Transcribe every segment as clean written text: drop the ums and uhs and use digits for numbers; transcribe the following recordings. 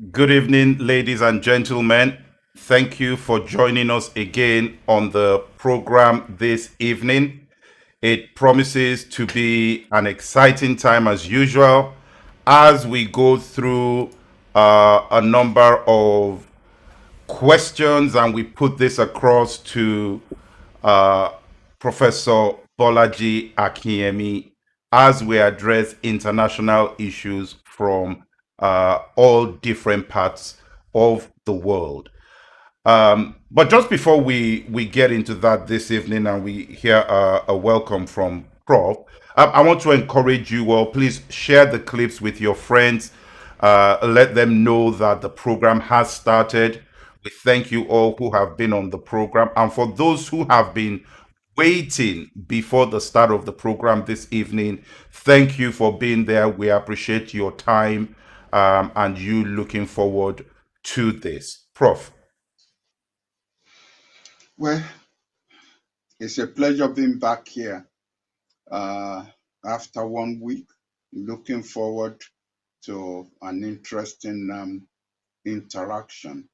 Good evening, ladies and gentlemen. Thank you for joining us again on the program this evening. It promises to be an exciting time as usual as we go through a number of questions and we put this across to uh, Professor Bolaji Akinyemi as we address international issues from all different parts of the world. But just before we get into that this evening and we hear a welcome from Prof, I want to encourage you all, please share the clips with your friends. Let them know that the program has started. We thank you all who have been on the program. And for those who have been waiting before the start of the program this evening, thank you for being there. We appreciate your time and you looking forward to this. Prof. Well, it's a pleasure being back here uh, after 1 week. Looking forward to an interesting interaction.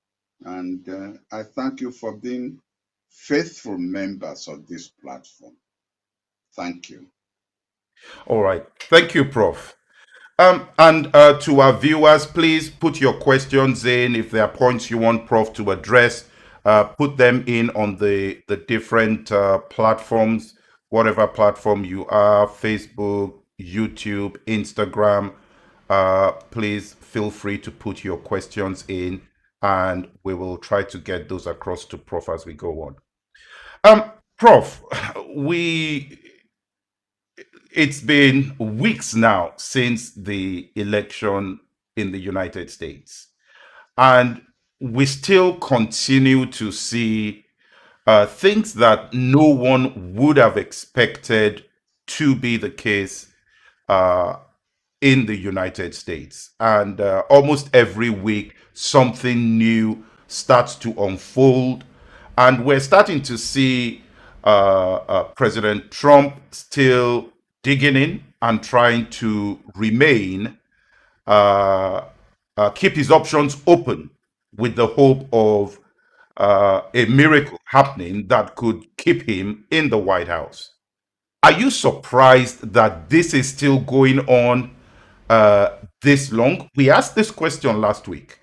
And I thank you for being faithful members of this platform. Thank you. All right. Thank you, Prof. And to our viewers, please put your questions in. If there are points you want Prof to address, put them in on the different platforms, whatever platform you are, Facebook, YouTube, Instagram. Please feel free to put your questions in, and we will try to get those across to Prof as we go on. Prof, we it's been weeks now since the election in the United States, and we still continue to see things that no one would have expected to be the case uh, in the United States. And almost every week, something new starts to unfold. And we're starting to see President Trump still digging in and trying to remain, uh, keep his options open with the hope of a miracle happening that could keep him in the White House. Are you surprised that this is still going on this long? We asked this question last week,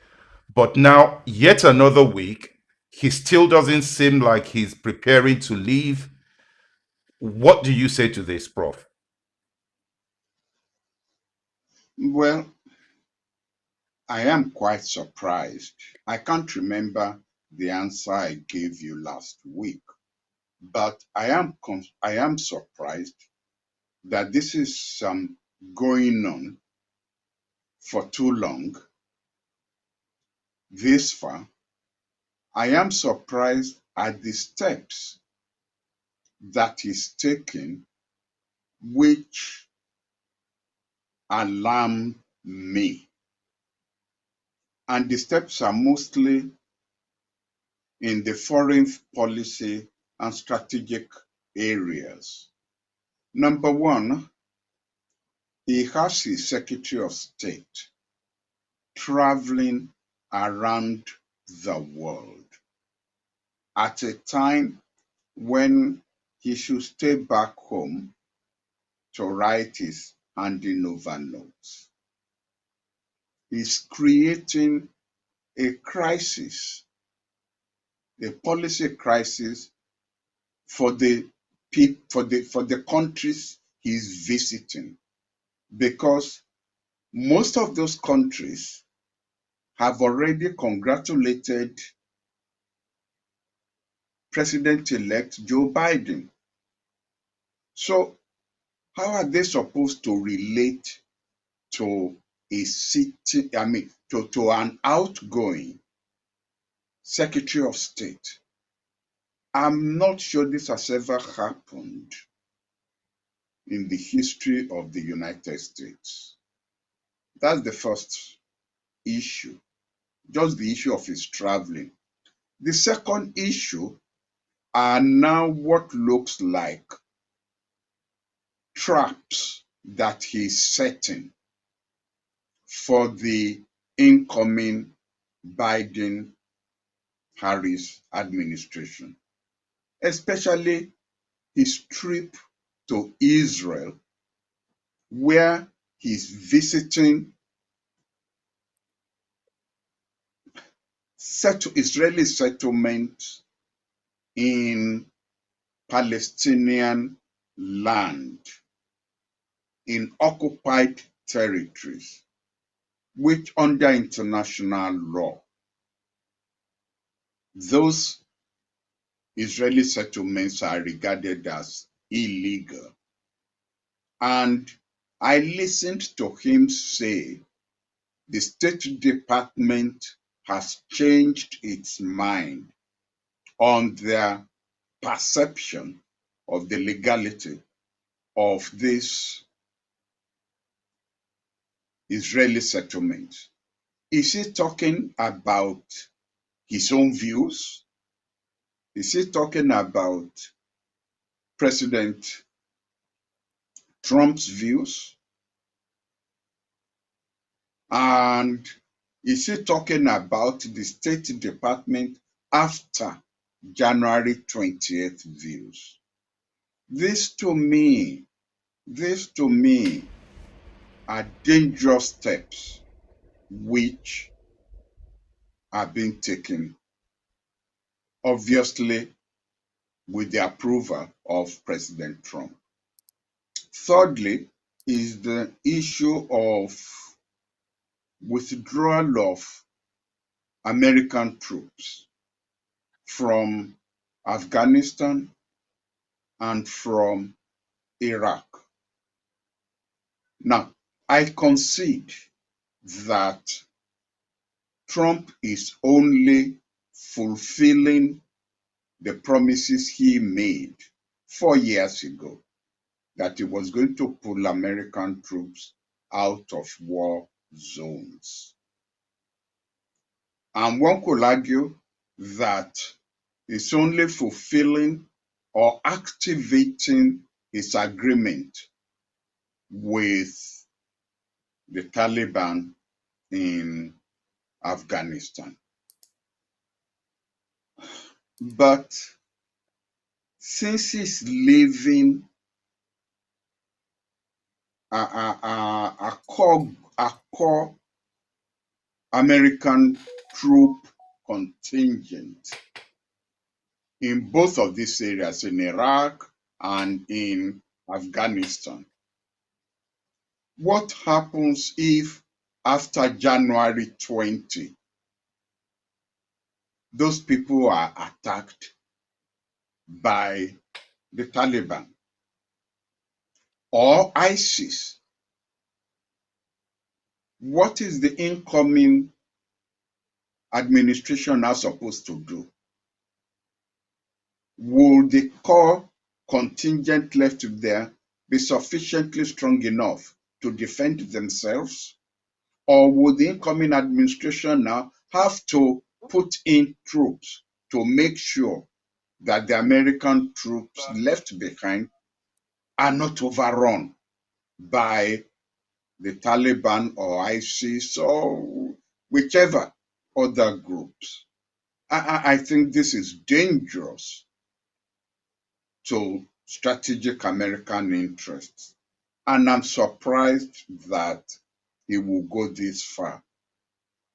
but now, yet another week, he still doesn't seem like he's preparing to leave. What do you say to this, Prof? Well, I am quite surprised. I can't remember the answer I gave you last week, but I am surprised that this is going on for too long, this far. I am surprised at the steps that he's taking, which alarm me. And the steps are mostly in the foreign policy and strategic areas. Number one, he has his Secretary of State traveling around the world at a time when he should stay back home to write his handing over notes. He's creating a crisis, a policy crisis for the for the countries he's visiting, because most of those countries have already congratulated President-elect Joe Biden. So how are they supposed to relate to a city, to an outgoing Secretary of State? I'm not sure this has ever happened in the history of the United States. That's the first issue, just the issue of his traveling. The second issue are now what looks like traps that he's setting for the incoming Biden-Harris administration, especially his trip to Israel, where he's visiting Israeli settlements in Palestinian land, in occupied territories, which under international law, those Israeli settlements are regarded as illegal. And I listened to him say the State Department has changed its mind on their perception of the legality of this Israeli settlement. Is he talking about his own views? Is he talking about President Trump's views? And is he talking about the State Department after January 20th views? This to me are dangerous steps which are being taken, obviously with the approval of President Trump. Thirdly, is the issue of withdrawal of American troops from Afghanistan and from Iraq. Now, I concede that Trump is only fulfilling the promises he made 4 years ago that he was going to pull American troops out of war zones. And one could argue that it's only fulfilling or activating his agreement with the Taliban in Afghanistan. But since he's leaving a core American troop contingent in both of these areas, in Iraq and in Afghanistan, what happens if after January 20, those people are attacked by the Taliban or ISIS? What is the incoming administration now supposed to do? Will the core contingent left there be sufficiently strong enough to defend themselves? Or will the incoming administration now have to put in troops to make sure that the American troops left behind are not overrun by the Taliban or ISIS or whichever other groups? I think this is dangerous to strategic American interests. And I'm surprised that he will go this far.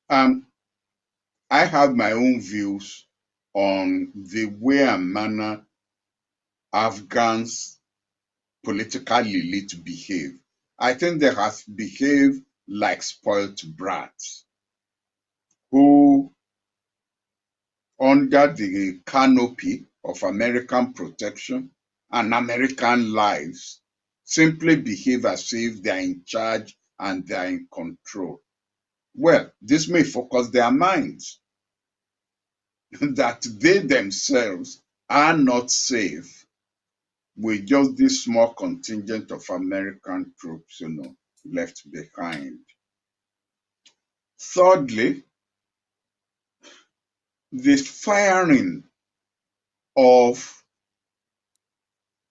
I have my own views on the way and manner Afghans political elite behave. I think they have behaved like spoiled brats who, under the canopy of American protection and American lives, simply behave as if they are in charge and they are in control. Well, this may focus their minds that they themselves are not safe with just this small contingent of American troops, left behind. Thirdly, the firing of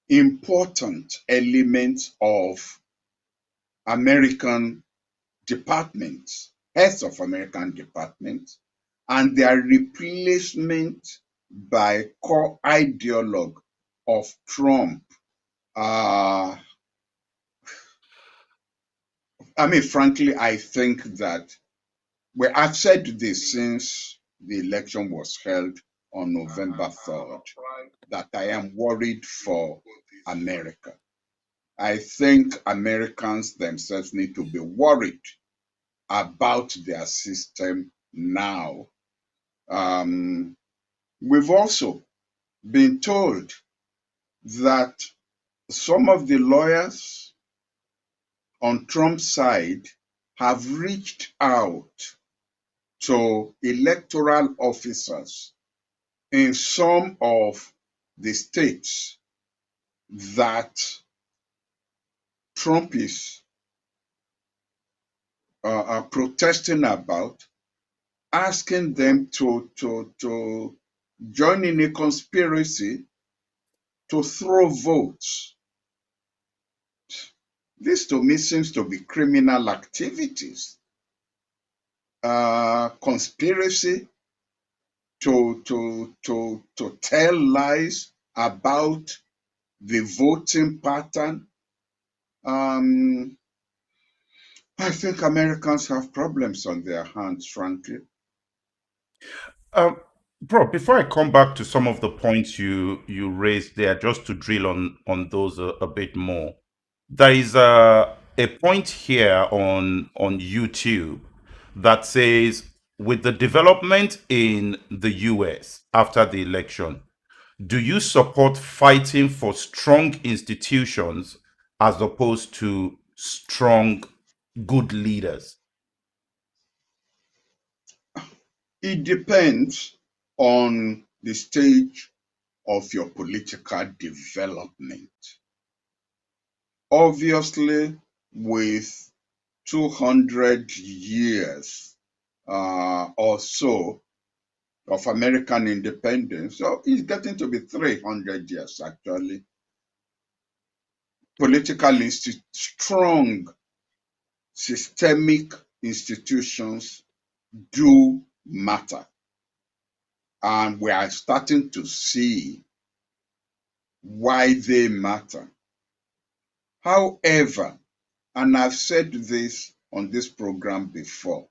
important elements of American departments, heads of American departments and their replacement by core ideologue of Trump. Frankly, I think that, well, I've said this since the election was held on November 3rd, that I am worried for America. I think Americans themselves need to be worried about their system now. We've also been told that some of the lawyers on Trump's side have reached out to electoral officers in some of the states that Trump is protesting about, asking them to join in a conspiracy to throw votes. This to me seems to be criminal activities. Conspiracy to tell lies about the voting pattern. I think Americans have problems on their hands, frankly. Bro, before I come back to some of the points you raised there, just to drill on those a bit more, there is a point here on YouTube that says, with the development in the US after the election, do you support fighting for strong institutions as opposed to strong, good leaders? It depends on the stage of your political development. Obviously, with 200 years or so of American independence, so it's getting to be 300 years actually, strong systemic institutions do matter. And we are starting to see why they matter. However, and I've said this on this program before,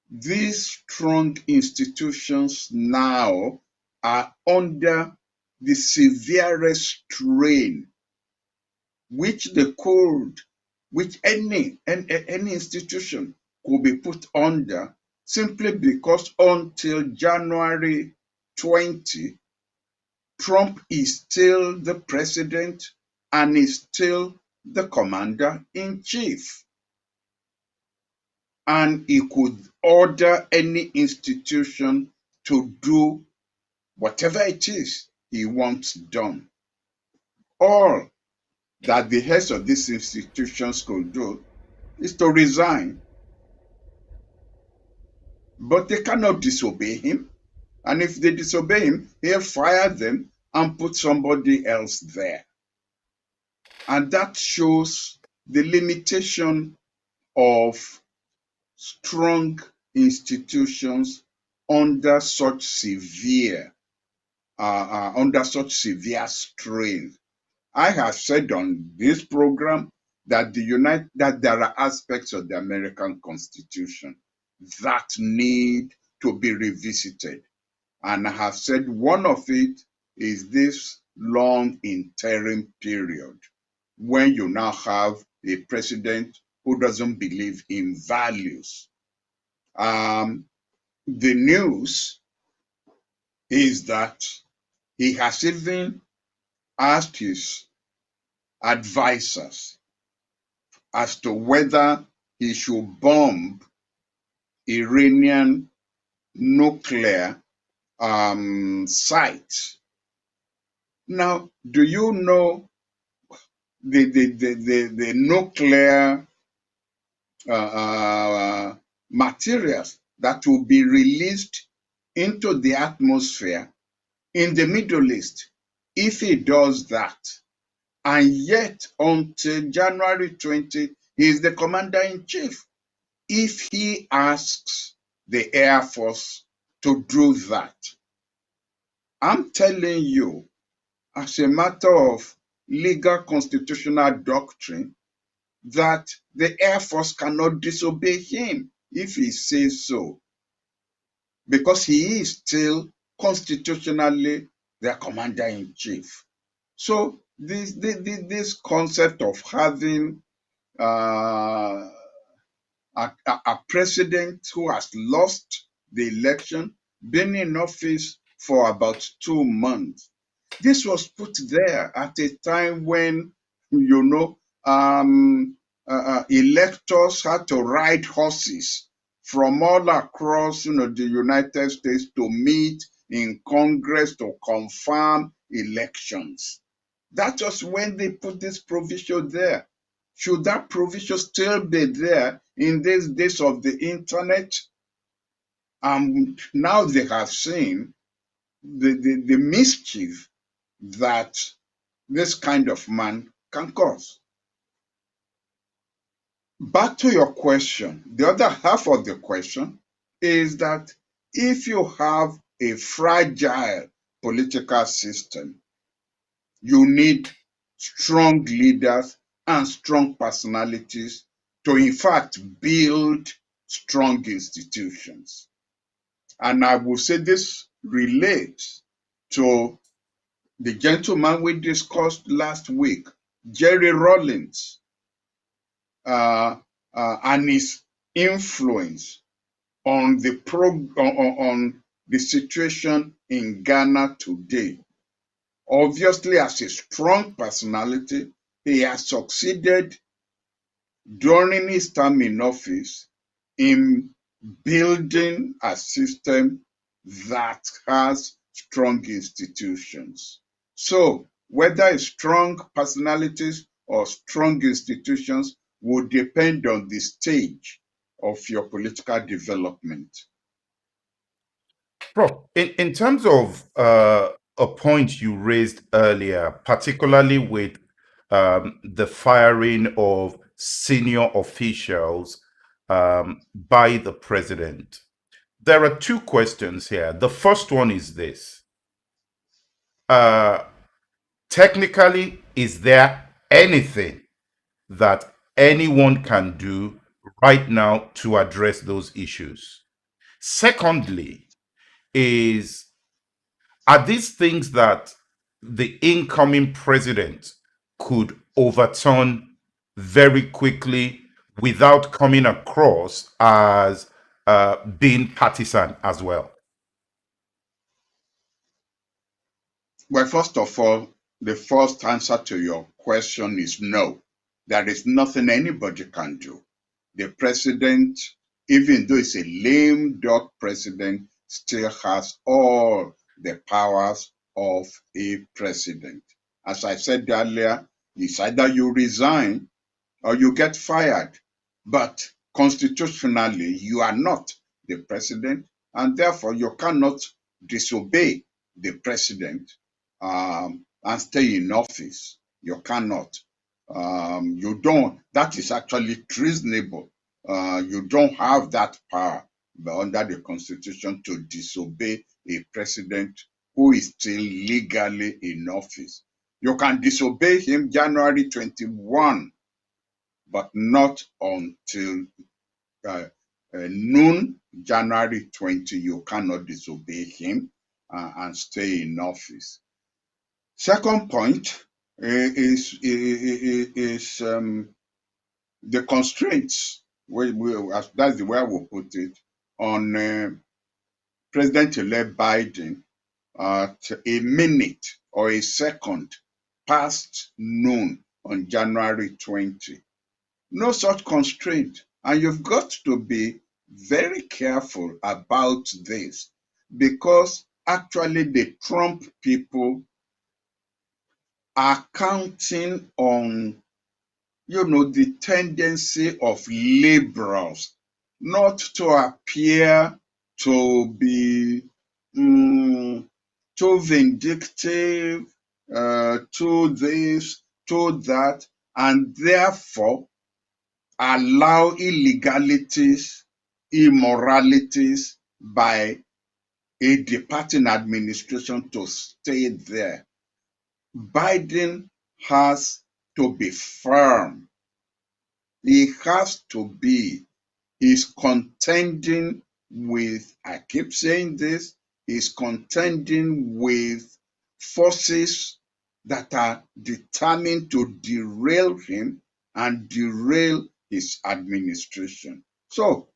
these strong institutions now are under the severest strain which any institution could be put under, simply because until January 20, Trump is still the president and is still the commander-in-chief. And he could order any institution to do whatever it is he wants done. All that the heads of these institutions could do is to resign. But they cannot disobey him. And if they disobey him, he'll fire them and put somebody else there. And that shows the limitation of strong institutions under such severe strain. I have said on this program that that there are aspects of the American Constitution that need to be revisited. And I have said one of it is this long interim period, when you now have a president who doesn't believe in values. The news is that he has even asked his advisors as to whether he should bomb Iranian nuclear sites. Now, do you know the nuclear materials that will be released into the atmosphere in the Middle East if he does that? And yet, until January 20, he is the commander-in-chief. if he asks the Air Force to do that. I'm telling you, as a matter of legal constitutional doctrine, that the Air Force cannot disobey him if he says so, because he is still constitutionally their commander-in-chief. So this concept of having uh, a president who has lost the election, been in office for about 2 months. This was put there at a time when, electors had to ride horses from all across, the United States to meet in Congress to confirm elections. That was when they put this provision there. Should that provision still be there in these days of the internet? Now they have seen the mischief that this kind of man can cause. Back to your question, the other half of the question is that if you have a fragile political system, you need strong leaders and strong personalities to, in fact, build strong institutions. And I will say this relates to the gentleman we discussed last week, Jerry Rawlings, and his influence on on the situation in Ghana today. Obviously, as a strong personality, he has succeeded during his term in office in building a system that has strong institutions. So, whether it's strong personalities or strong institutions would depend on the stage of your political development. Prof, in terms of a point you raised earlier, particularly with the firing of senior officials by the president, there are two questions here. The first one is this. Uh, Technically, is there anything that anyone can do right now to address those issues? Secondly, are these things that the incoming president could overturn very quickly without coming across as being partisan as well? Well, first of all, the first answer to your question is no. There is nothing anybody can do. The president, even though he's a lame duck president, still has all the powers of a president. As I said earlier, it's either you resign or you get fired. But constitutionally, you are not the president, and therefore you cannot disobey the president and stay in office. You cannot. You don't. That is actually treasonable. You don't have that power under the Constitution to disobey a president who is still legally in office. You can disobey him January 21, but not until noon, January 20. You cannot disobey him and stay in office. Second point is the constraints. That's the way I will put it on President-elect Biden at a minute or a second past noon on January 20. No such constraint. And you've got to be very careful about this, because actually the Trump people are counting on, the tendency of liberals not to appear to be too vindictive, to this, to that, and therefore allow illegalities, immoralities by a departing administration to stay there. Biden has to be firm. He has to be. He's contending with, I keep saying this, he's contending with forces that are determined to derail him and derail his administration. So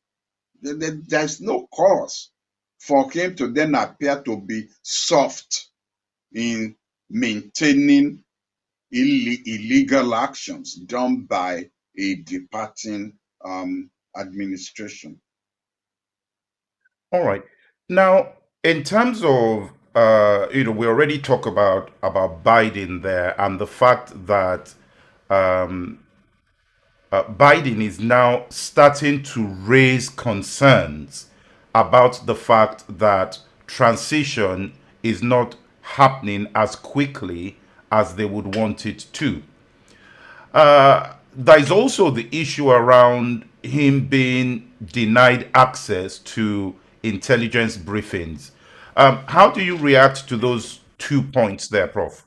there's no cause for him to then appear to be soft in maintaining illegal actions done by a departing administration. All right. Now, in terms of we already talk about Biden there and the fact that Biden is now starting to raise concerns about the fact that transition is not happening as quickly as they would want it to. There is also the issue around him being denied access to intelligence briefings. How do you react to those 2 points there, Prof?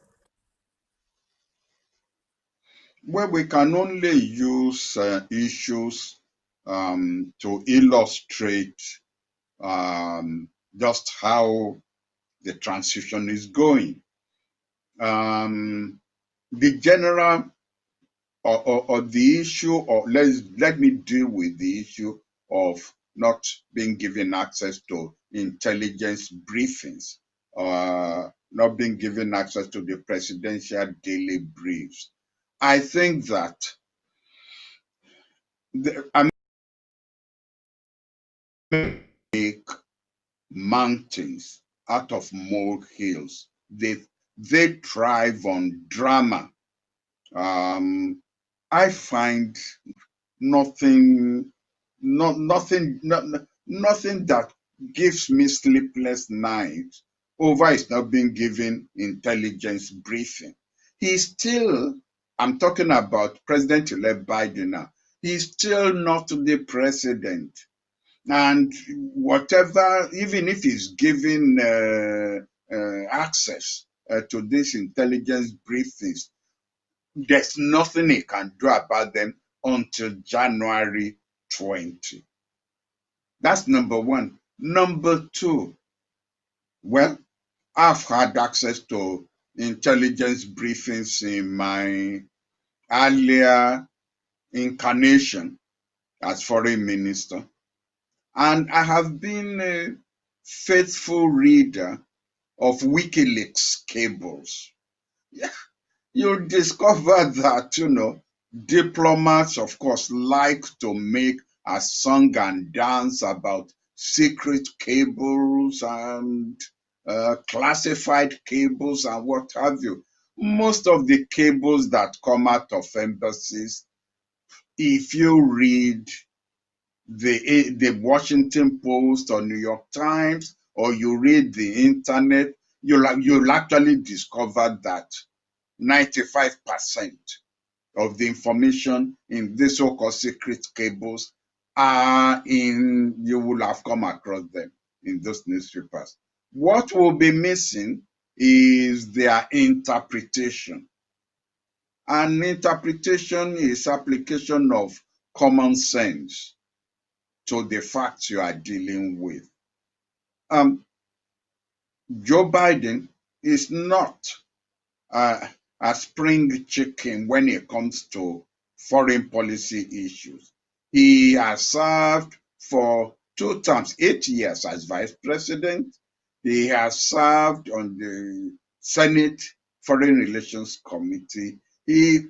Well, we can only use issues to illustrate just how the transition is going. The general or the issue, or let me deal with the issue of not being given access to intelligence briefings, not being given access to the presidential daily briefs. I think that I make mountains out of molehills. They thrive on drama. I find nothing, nothing that gives me sleepless nights over is not being given intelligence briefing. He's still, I'm talking about President-elect Biden now, he's still not the president. And whatever, even if he's given access to these intelligence briefings, there's nothing he can do about them until January 20. That's number one. Number two, well, I've had access to intelligence briefings in my earlier incarnation as foreign minister, and I have been a faithful reader of WikiLeaks cables. You discover that, diplomats, of course, like to make a song and dance about secret cables and classified cables and what have you. Most of the cables that come out of embassies, if you read the Washington Post or New York Times, or you read the internet, you'll actually discover that 95% of the information in these so-called secret cables you will have come across them in those newspapers. What will be missing is their interpretation. And interpretation is application of common sense to the facts you are dealing with. Joe Biden is not a spring chicken when it comes to foreign policy issues. He has served for 2 terms, 8 years as vice president. He has served on the Senate Foreign Relations Committee. He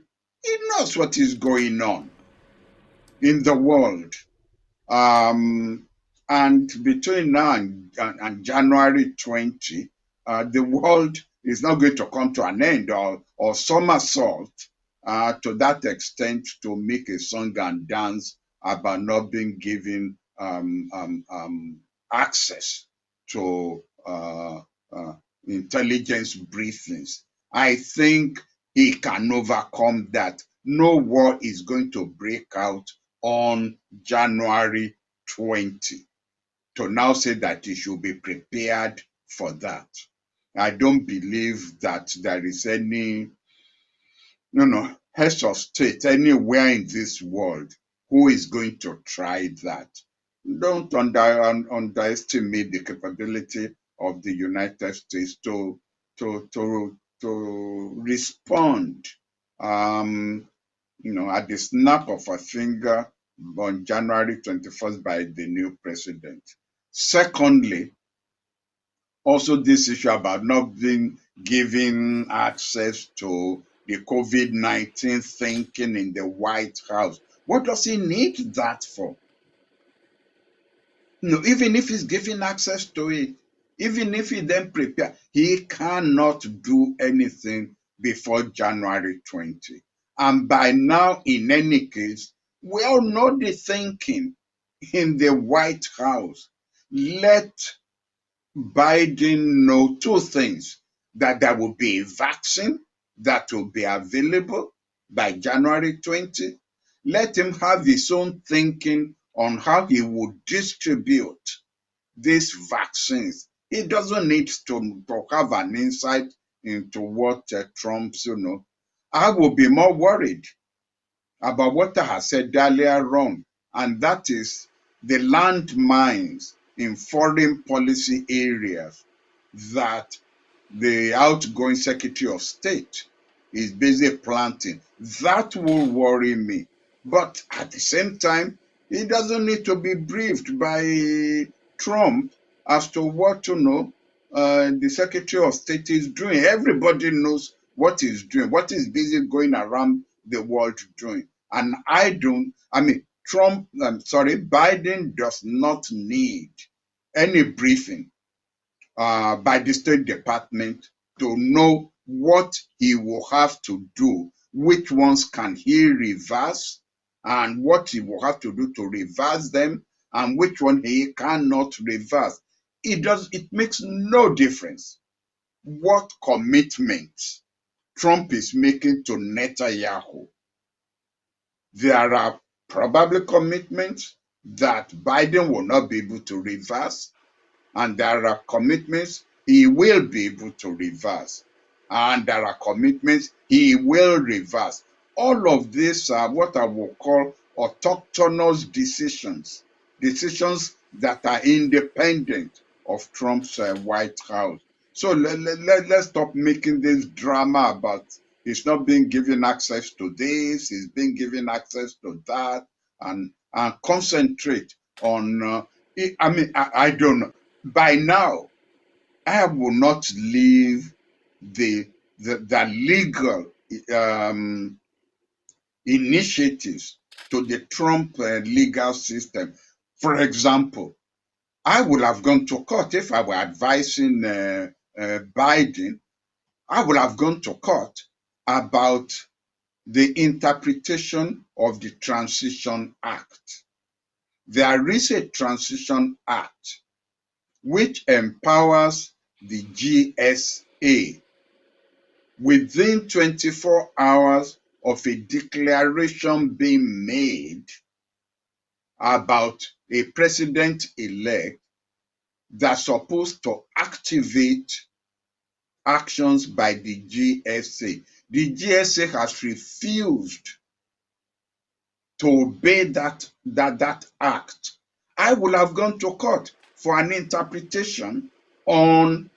knows what is going on in the world. And between now and January 20, the world is not going to come to an end or somersault to that extent to make a song and dance about not being given access to intelligence briefings. I think he can overcome that. No war is going to break out on January 20, to now say that he should be prepared for that. I don't believe that there is any, heads of state anywhere in this world who is going to try that. Don't underestimate the capability of the United States to respond, at the snap of a finger on January 21st by the new president. Secondly, also this issue about not being given access to the COVID-19 thinking in the White House. What does he need that for? Even if he's given access to it, even if he then prepare, he cannot do anything before January 20. And by now, in any case, we all know the thinking in the White House. Let Biden know two things: that there will be a vaccine that will be available by January 20. Let him have his own thinking on how he would distribute these vaccines. He doesn't need to have an insight into what Trump's, I will be more worried about what I had said earlier on, and that is the landmines in foreign policy areas that the outgoing Secretary of State is busy planting. That will worry me. But at the same time, he doesn't need to be briefed by Trump as to what the Secretary of State is doing. Everybody knows what he's doing, what he's busy going around the world doing. And Biden does not need any briefing by the State Department to know what he will have to do, which ones can he reverse, and what he will have to do to reverse them, and which one he cannot reverse. It makes no difference what commitments Trump is making to Netanyahu. There are probably commitments that Biden will not be able to reverse, and there are commitments he will be able to reverse, and there are commitments he will reverse. All of these are what I will call autonomous decisions that are independent of Trump's White House. So let's stop making this drama about he's not being given access to this, he's being given access to that, and concentrate on, I don't know. By now, I will not leave the legal initiatives to the Trump legal system. For example, I would have gone to court if I were advising Biden. I would have gone to court about the interpretation of the Transition Act. There is a Transition Act which empowers the GSA within 24 hours of a declaration being made about a president-elect that's supposed to activate actions by the GSA. The GSA has refused to obey that act. I would have gone to court for an interpretation on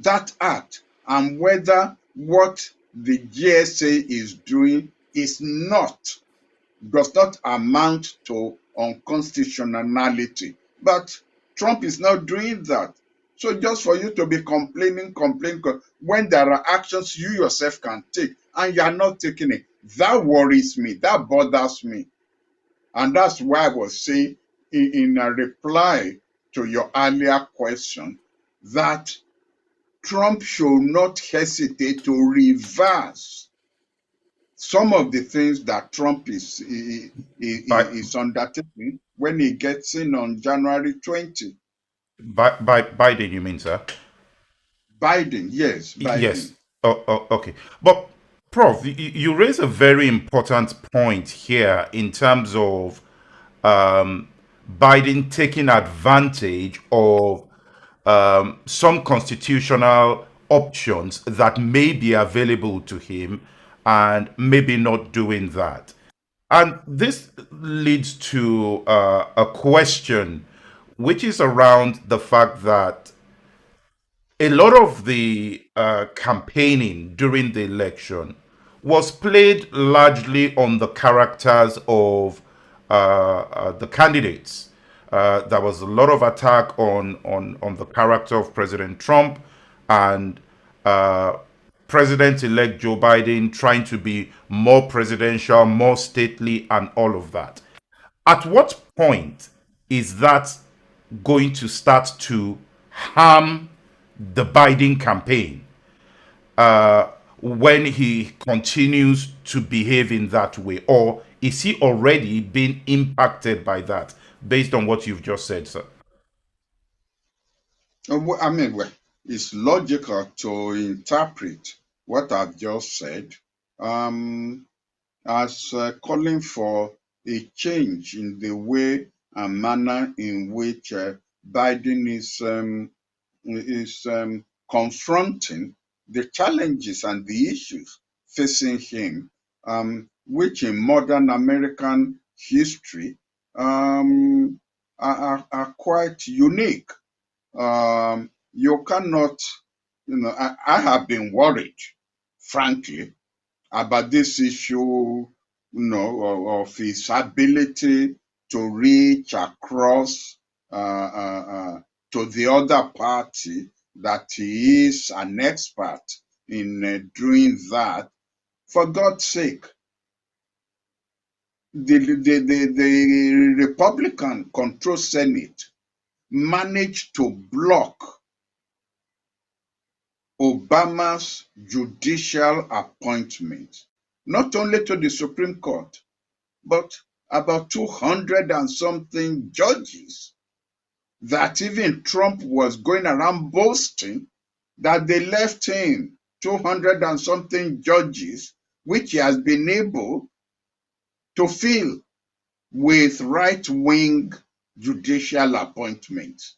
that act and whether what the GSA is doing does not amount to unconstitutionality. But Trump is not doing that. So just for you to be complaining when there are actions you yourself can take and you are not taking it, that worries me, that bothers me. And that's why I was saying in a reply to your earlier question that Trump should not hesitate to reverse some of the things that Trump is undertaking when he gets in on January 20. By Biden, you mean, sir? Biden, yes, Yes. Biden. Okay. But, Prof, you raise a very important point here in terms of um, Biden taking advantage of some constitutional options that may be available to him and maybe not doing that. And this leads to a question, which is around the fact that a lot of the campaigning during the election was played largely on the characters of the candidates. There was a lot of attack on the character of President Trump and uh, President-elect Joe Biden trying to be more presidential, more stately, and all of that. At what point is that going to start to harm the Biden campaign when he continues to behave in that way? Or is he already being impacted by that based on what you've just said, sir? I mean, well, it's logical to interpret what I've just said um, as calling for a change in the way and manner in which Biden is confronting the challenges and the issues facing him, which in modern American history are quite unique. You cannot, I have been worried, frankly, about this issue, of his ability to reach across to the other party, that he is an expert in doing that. For God's sake, the Republican controlled Senate managed to block Obama's judicial appointment, not only to the Supreme Court, but about 200 and something judges that even Trump was going around boasting that they left him 200 and something judges, which he has been able to fill with right-wing judicial appointments.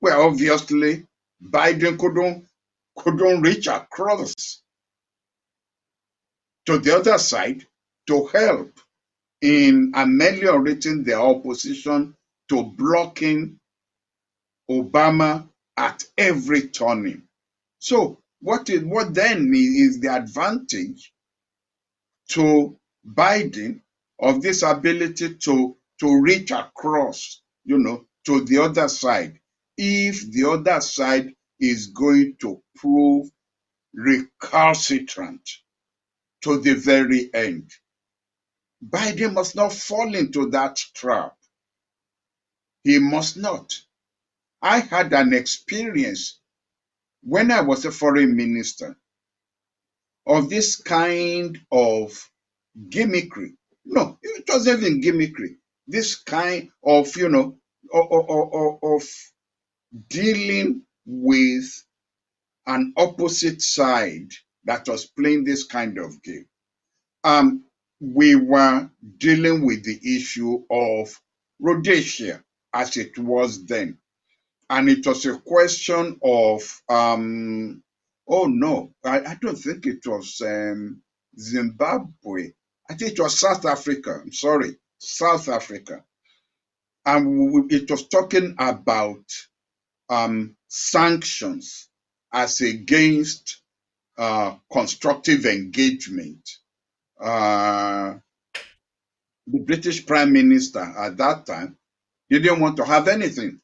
Well, obviously, Biden couldn't reach across to the other side to help in ameliorating the opposition to blocking Obama at every turning. So what then is the advantage to Biden of this ability to reach across, to the other side, if the other side is going to prove recalcitrant to the very end? Biden must not fall into that trap. He must not. I had an experience when I was a foreign minister of this kind of gimmickry. No, it wasn't even gimmickry. This kind of, of dealing with an opposite side that was playing this kind of game. We were dealing with the issue of Rhodesia as it was then. And it was a question of, oh no, I don't think it was Zimbabwe. I think it was South Africa. I'm sorry, South Africa. And it was talking about sanctions as against constructive engagement. The British Prime Minister at that time didn't want to have anything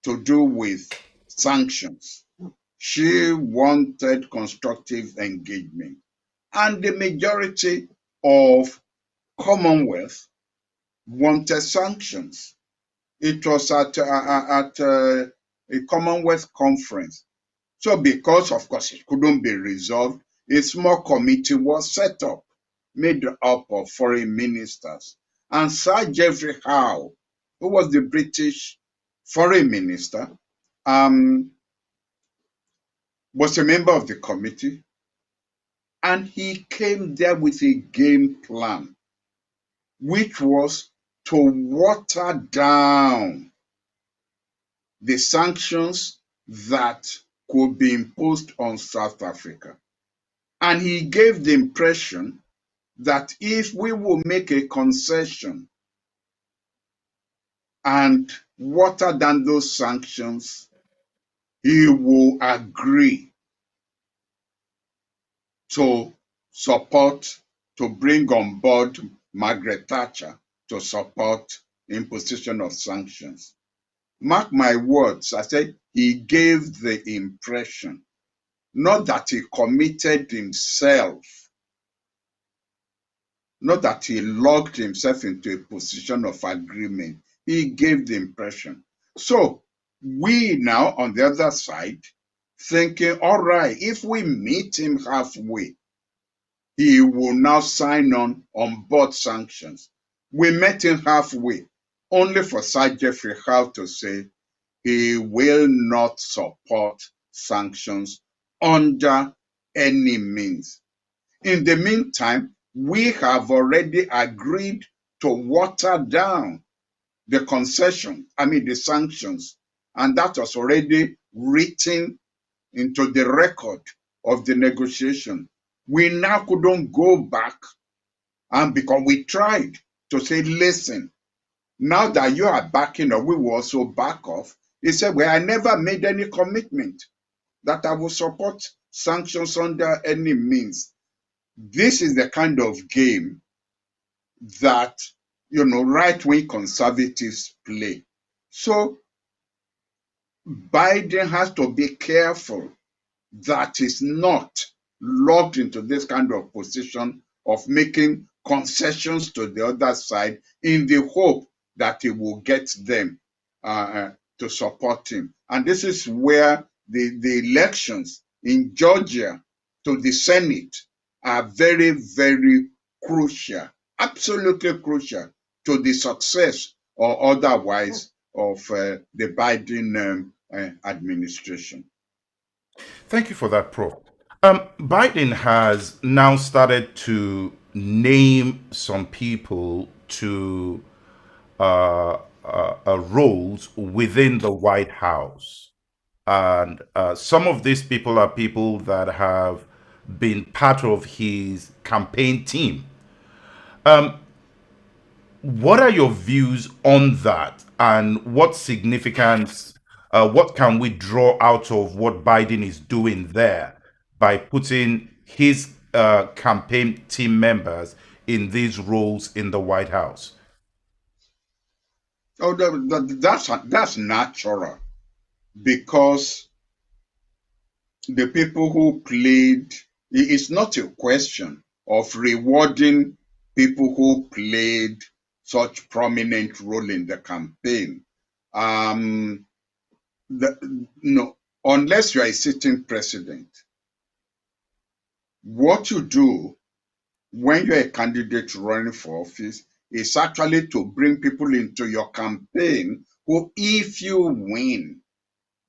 to do with sanctions. She wanted constructive engagement. And the majority of Commonwealth wanted sanctions. It was at a Commonwealth conference. So because, of course, it couldn't be resolved, a small committee was set up, made up of foreign ministers. And Sir Geoffrey Howe, who was the British foreign minister, was a member of the committee, and he came there with a game plan, which was to water down the sanctions that could be imposed on South Africa. And he gave the impression that if we will make a concession and water down those sanctions, he will agree to support, to bring on board Margaret Thatcher to support imposition of sanctions. Mark my words, I said he gave the impression, not that he committed himself, not that he locked himself into a position of agreement. He gave the impression. So we now on the other side thinking, all right, if we meet him halfway, he will now sign on board sanctions. We met him halfway, only for Sir Geoffrey Howe to say he will not support sanctions under any means. In the meantime, we have already agreed to water down the the sanctions, and that was already written into the record of the negotiation. We now couldn't go back, and because we tried to say, listen, now that you are backing off, we will also back off. He said, well, I never made any commitment that I will support sanctions under any means. This is the kind of game that, right-wing conservatives play. So Biden has to be careful that is not locked into this kind of position of making concessions to the other side in the hope that he will get them to support him. And this is where the elections in Georgia to the Senate are very, very crucial, absolutely crucial to the success or otherwise of the Biden administration. Thank you for that, Prof. Biden has now started to name some people to roles within the White House. And some of these people are people that have been part of his campaign team. What are your views on that? And what significance, what can we draw out of what Biden is doing there by putting his campaign team members in these roles in the White House? Oh, that's natural because the people who played, it's not a question of rewarding people who played such prominent role in the campaign. No, unless you are a sitting president, what you do when you're a candidate running for office is actually to bring people into your campaign who, if you win,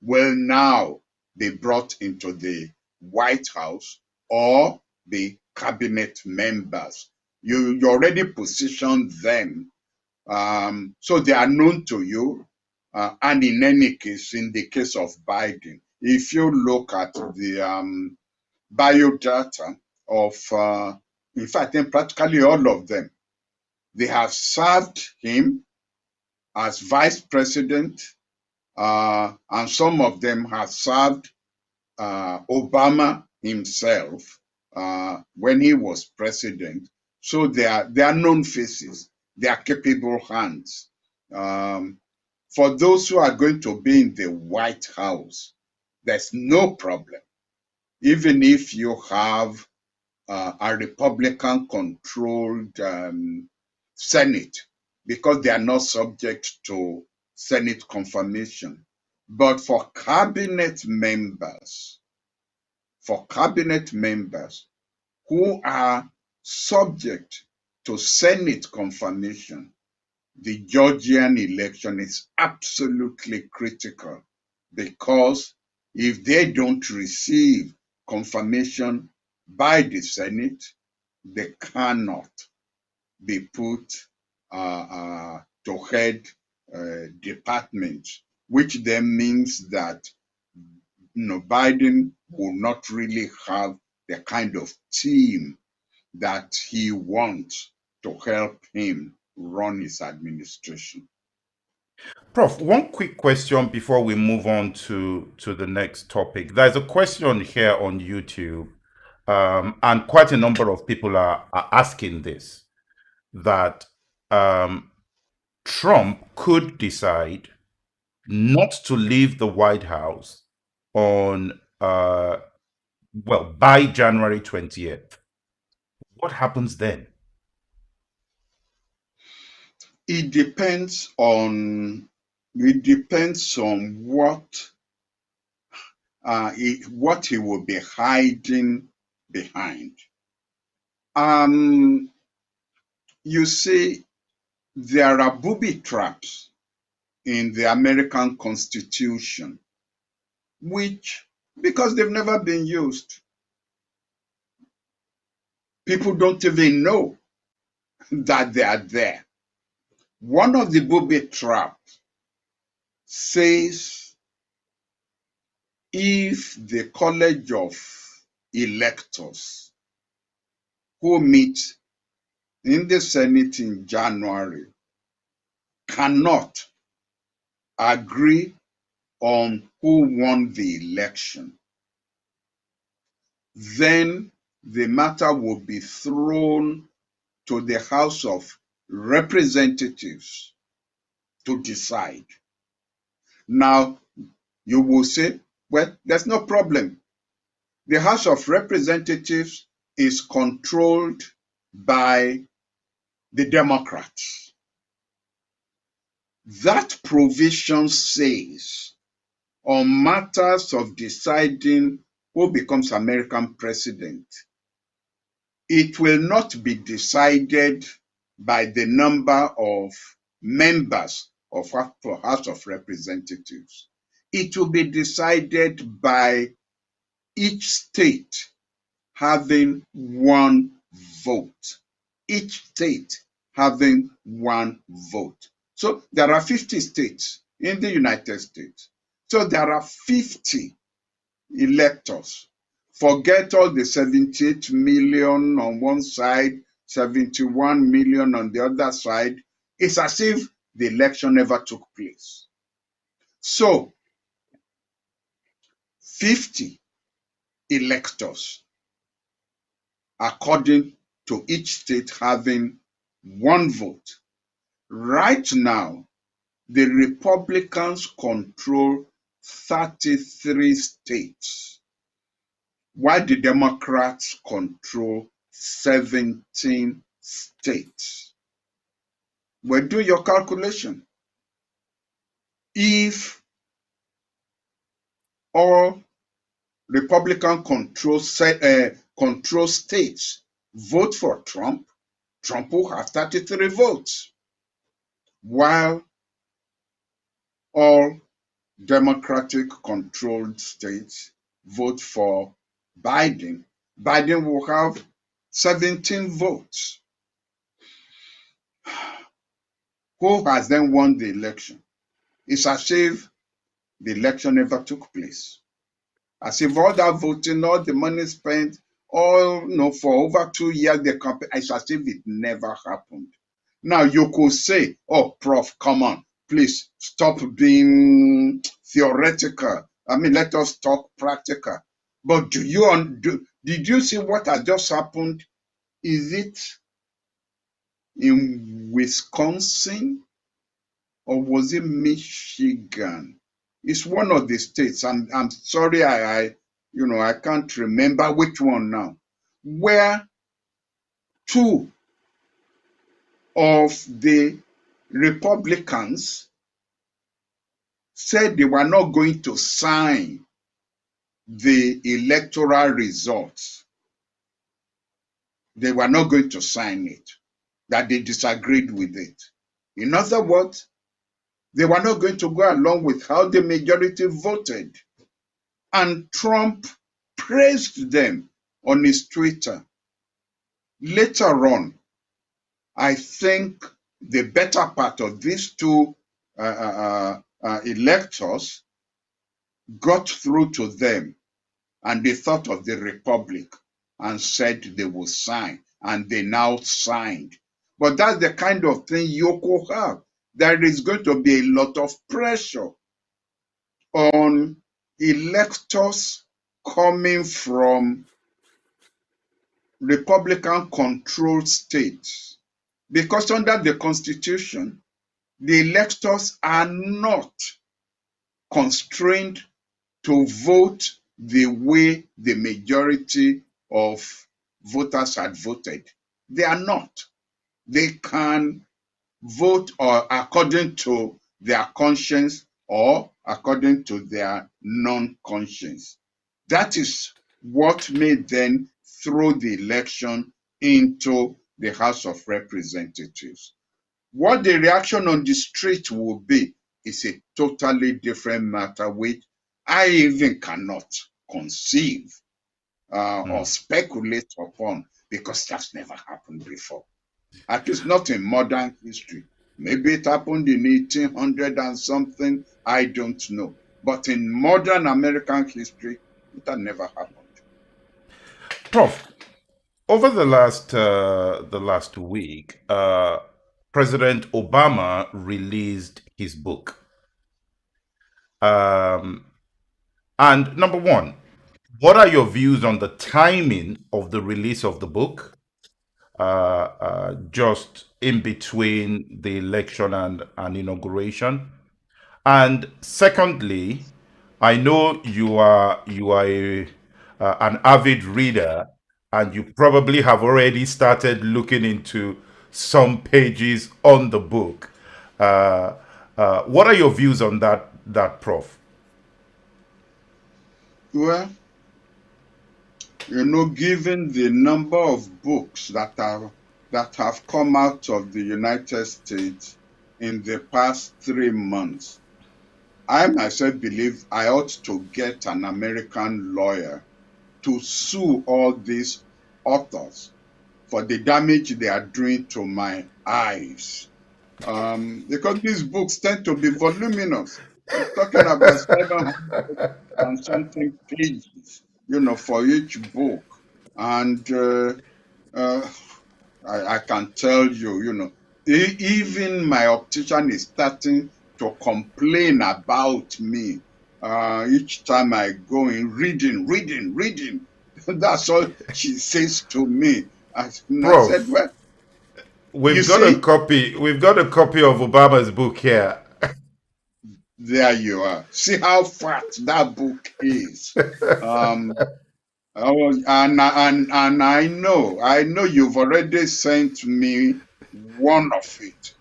will now be brought into the White House or the cabinet members. You already positioned them, so they are known to you. And in any case, in the case of Biden, if you look at the biodata of, in fact, in practically all of them, they have served him as vice president, and some of them have served Obama himself when he was president. So they are known faces. They are capable hands. For those who are going to be in the White House, there's no problem. Even if you have a Republican-controlled Senate, because they are not subject to Senate confirmation. But for cabinet members who are subject to Senate confirmation, the Georgian election is absolutely critical, because if they don't receive confirmation by the Senate, they cannot be put to head departments, which then means that Biden will not really have the kind of team that he wants to help him run his administration. Prof, one quick question before we move on to the next topic. There's a question here on YouTube, and quite a number of people are asking this, that Trump could decide not to leave the White House on, by January 20th. What happens then? It depends on what he will be hiding behind. You see, there are booby traps in the American Constitution, which, because they've never been used, people don't even know that they are there. One of the booby traps says if the College of Electors, who meet in the Senate in January, cannot agree on who won the election, then the matter will be thrown to the House of Representatives to decide. Now, you will say, well, there's no problem. The House of Representatives is controlled by the Democrats. That provision says on matters of deciding who becomes American president, it will not be decided by the number of members of the House of Representatives. It will be decided by each state having one vote. Each state having one vote. So there are 50 states in the United States. So there are 50 electors. Forget all the 78 million on one side, 71 million on the other side. It's as if the election never took place. So 50 electors, according to each state having one vote. Right now, the Republicans control 33 states, while the Democrats control 17 states. Well, do your calculation. If all Republican control states vote for Trump, Trump will have 33 votes, while all Democratic controlled states vote for Biden, Biden will have 17 votes. Who has then won the election? It's as if the election never took place. As if all that voting, all the money spent, for over 2 years, it's as if it never happened. Now you could say, oh, Prof, come on, please stop being theoretical. Let us talk practical. But did you see what has just happened? Is it in Wisconsin or was it Michigan? It's one of the states. I'm sorry, I can't remember which one now, where two of the Republicans said they were not going to sign the electoral results. They were not going to sign it, that they disagreed with it. In other words, they were not going to go along with how the majority voted. And Trump praised them on his Twitter. Later on, I think the better part of these two electors got through to them, and they thought of the republic and said they will sign, and they now signed. But that's the kind of thing you could have. There is going to be a lot of pressure on electors coming from Republican controlled states, because under the Constitution, the electors are not constrained to vote the way the majority of voters had voted. They are not. They can vote or according to their conscience or according to their non-conscience. That is what made them throw the election into the House of Representatives. What the reaction on the street will be is a totally different matter, which I even cannot conceive or speculate upon, because that's never happened before. At least not in modern history. Maybe it happened in 1800 and something, I don't know. But in modern American history, it had never happened. Prof, over the last week, President Obama released his book. And number one, what are your views on the timing of the release of the book? Just in between the election and inauguration. And secondly, I know you are an avid reader, and you probably have already started looking into some pages on the book. What are your views on that, Prof? Well, given the number of books that have come out of the United States in the past 3 months, I myself believe I ought to get an American lawyer to sue all these authors for the damage they are doing to my eyes. Because these books tend to be voluminous. We're talking about 700 and something pages, for each book. And I can tell you, even my optician is starting to complain about me each time I go in, reading. That's all she says to me. I said, Prof, well, you we've got a see, copy. We've got a copy of Obama's book here. there you are. See how fat that book is. Um, and I know you've already sent me one of it,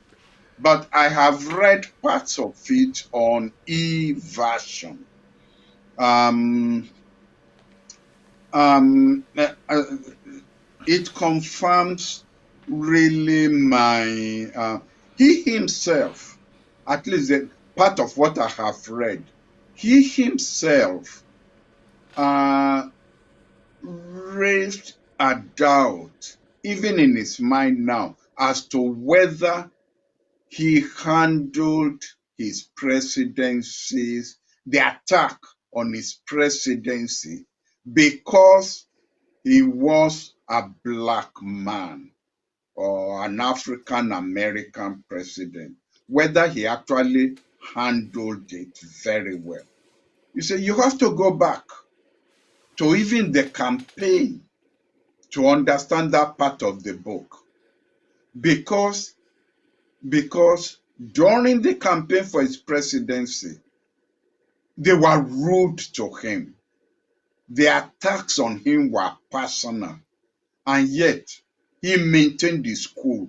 but I have read parts of it on e-version. It confirms really he himself, at least the part of what I have read, he himself raised a doubt, even in his mind now, as to whether he handled his presidencies, the attack on his presidency, because he was a black man or an African American president, whether he actually handled it very well. You see, you have to go back to even the campaign to understand that part of the book. Because during the campaign for his presidency, they were rude to him. The attacks on him were personal, and yet he maintained his cool.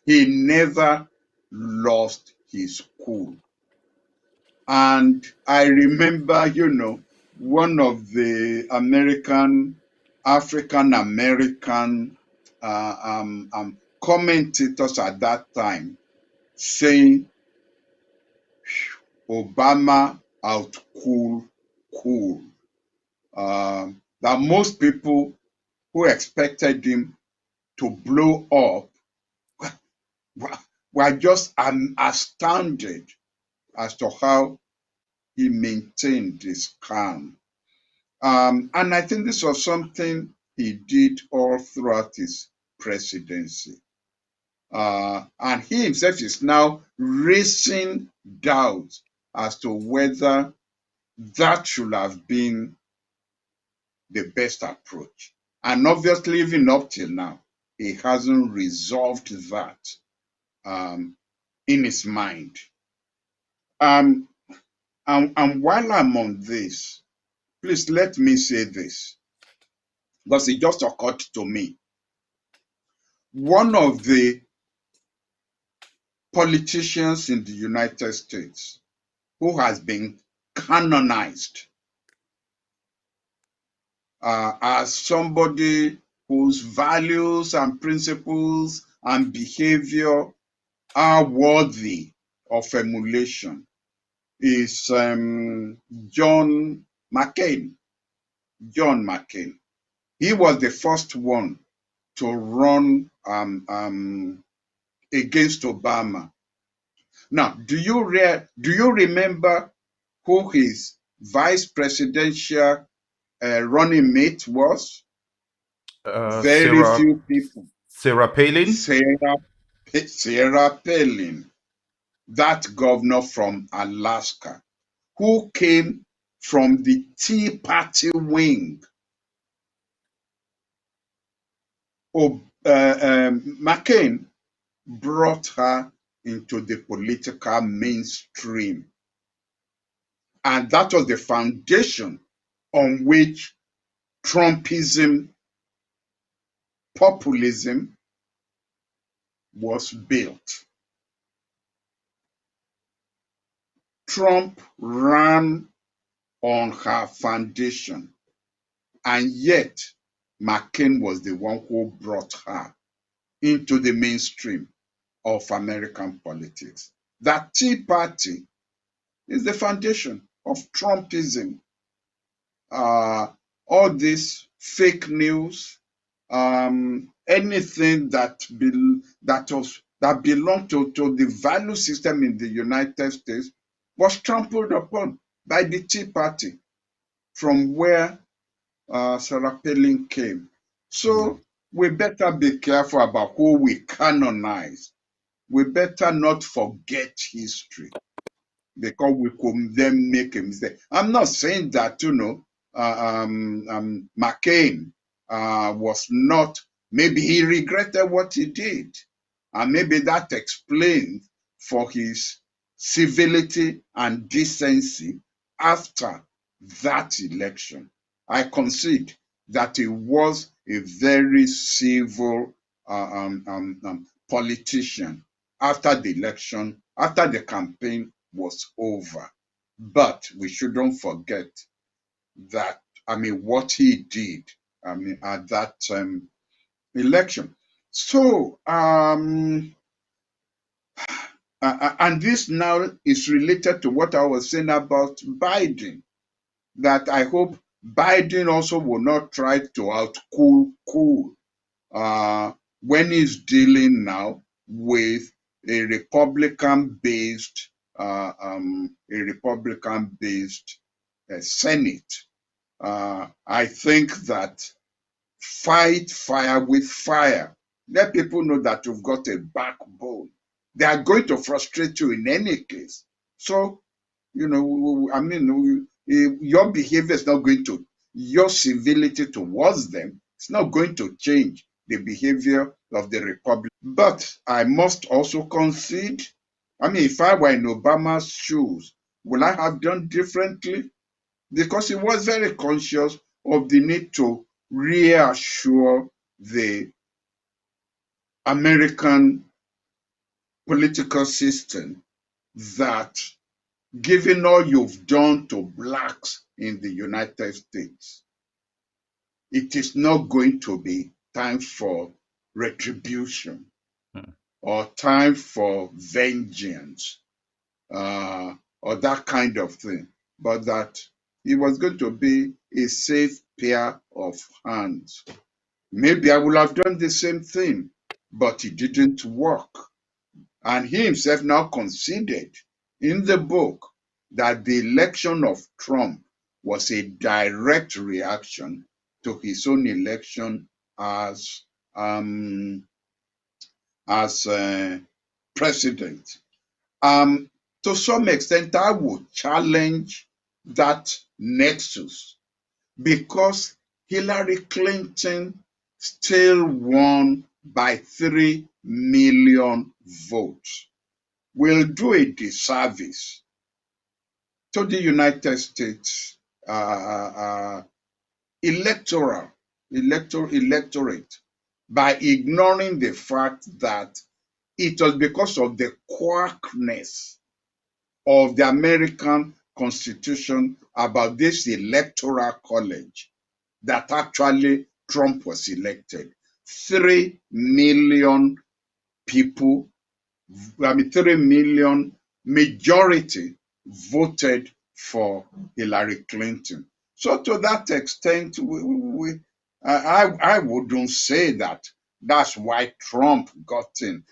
He never lost his cool. And I remember, one of the African American commentators at that time saying, Obama out-cool cool. That most people who expected him to blow up we're just astounded as to how he maintained his calm. And I think this was something he did all throughout his presidency. And he himself is now raising doubts as to whether that should have been the best approach. And obviously, even up till now, he hasn't resolved that in his mind. And while I'm on this, please let me say this, because it just occurred to me. One of the politicians in the United States who has been canonized as somebody whose values and principles and behavior are worthy of emulation is John McCain. John McCain. He was the first one to run against Obama. Now, do you remember who his vice presidential running mate was? Very Sarah few people. Sarah Palin. Sarah Palin, that governor from Alaska, who came from the Tea Party wing. McCain brought her into the political mainstream. And that was the foundation on which Trumpism, populism was built. Trump ran on her foundation, and yet McCain was the one who brought her into the mainstream of American politics. That Tea Party is the foundation of Trumpism. All this fake news, anything that belonged to the value system in the United States was trampled upon by the Tea Party, from where Sarah Palin came. So we better be careful about who we canonize. We better not forget history, because we could then make a mistake. I'm not saying that, McCain was not, maybe he regretted what he did. And maybe that explains for his civility and decency after that election. I concede that he was a very civil politician after the election, after the campaign was over. But we shouldn't forget that, what he did, at that election. So, and this now is related to what I was saying about Biden, that I hope Biden also will not try to out-cool when he's dealing now with a Republican-based Senate. I think that fight fire with fire. Let people know that you've got a backbone. They are going to frustrate you in any case. So, your behavior is not going to, your civility towards them, it's not going to change the behavior of the Republic. But I must also concede, if I were in Obama's shoes, would I have done differently? Because he was very conscious of the need to reassure the American political system that, given all you've done to blacks in the United States, it is not going to be time for retribution or time for vengeance or that kind of thing, but that it was going to be a safe pair of hands. Maybe I would have done the same thing, but it didn't work. And he himself now conceded in the book that the election of Trump was a direct reaction to his own election as um, as president. Um, to some extent, I would challenge that nexus because Hillary Clinton still won by 3 million votes. Will do a disservice to the United States electoral electorate by ignoring the fact that it was because of the quirkiness of the American Constitution about this electoral college that actually Trump was elected. 3 million people, 3 million majority voted for Hillary Clinton. So to that extent, I wouldn't say that that's why Trump got in.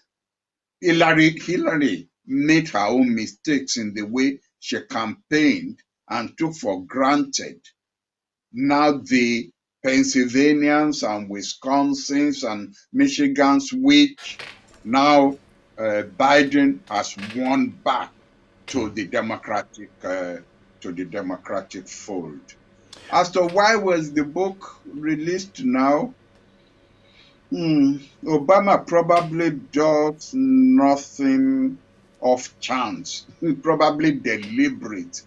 Hillary made her own mistakes in the way she campaigned and took for granted now the Pennsylvanians and Wisconsins and Michigans, which now Biden has won back to the Democratic fold. As to why was the book released now, Obama probably does nothing of chance, probably deliberate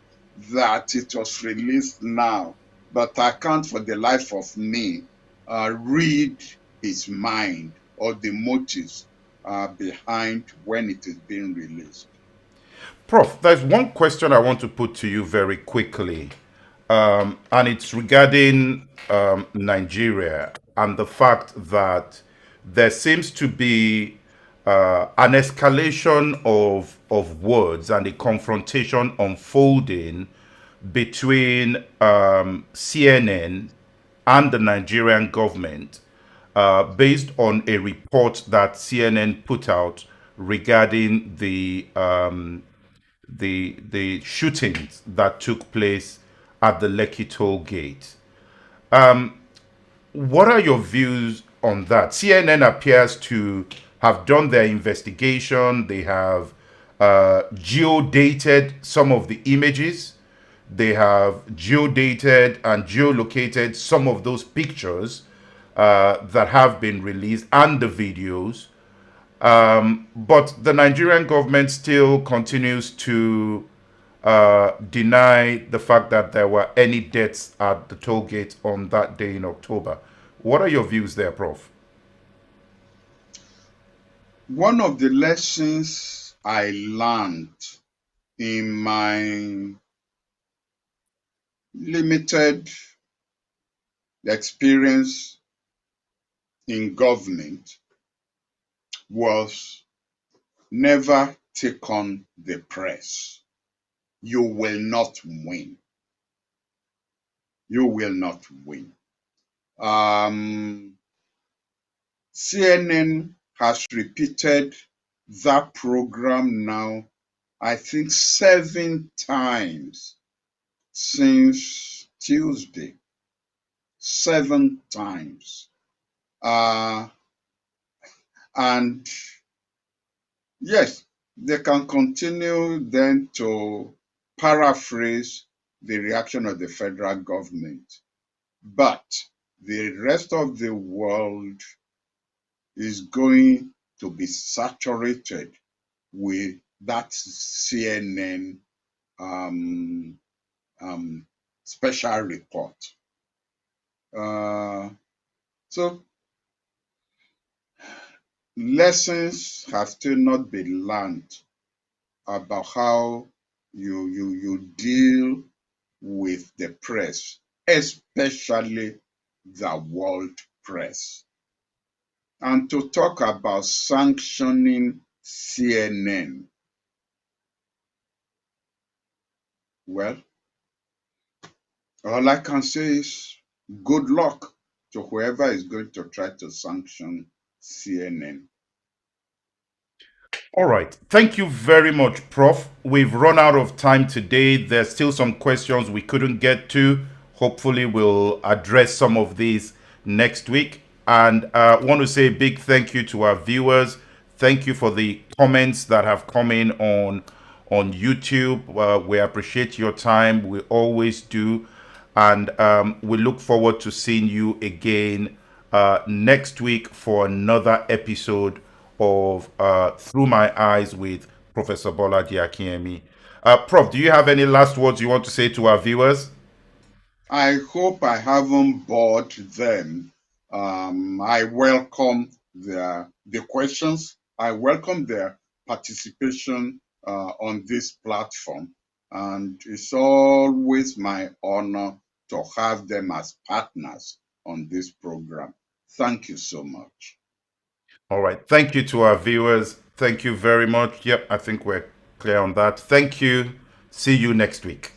that it was released now. But I can't for the life of me read his mind or the motives behind when it is being released. Prof, there's one question I want to put to you very quickly, and it's regarding Nigeria and the fact that there seems to be an escalation of words and a confrontation unfolding between CNN and the Nigerian government based on a report that CNN put out regarding the shootings that took place at the Lekki toll gate. What are your views on that? CNN appears to have done their investigation. They have geodated some of the images. They have geodated and geolocated some of those pictures that have been released and the videos. But the Nigerian government still continues to deny the fact that there were any deaths at the toll gate on that day in October. What are your views there, Prof? One of the lessons I learned in my limited experience in government was never take on the press. You will not win. You will not win. CNN has repeated that program now, I think 7 times since Tuesday. 7 times. And yes, they can continue then to paraphrase the reaction of the federal government. But the rest of the world is going to be saturated with that CNN special report. So lessons have still not been learned about how you deal with the press, especially the world press. And to talk about sanctioning CNN, well, all I can say is good luck to whoever is going to try to sanction CNN. All right. Thank you very much, Prof. We've run out of time today. There's still some questions we couldn't get to. Hopefully, we'll address some of these next week. And I want to say a big thank you to our viewers. Thank you for the comments that have come in on YouTube. We appreciate your time. We always do. And we look forward to seeing you again next week for another episode of Through My Eyes with Professor Bolaji Akinyemi. Prof, do you have any last words you want to say to our viewers? I hope I haven't bored them. I welcome the questions. I welcome their participation on this platform. And it's always my honor to have them as partners on this program. Thank you so much. All right. Thank you to our viewers. Thank you very much. Yep, I think we're clear on that. Thank you. See you next week.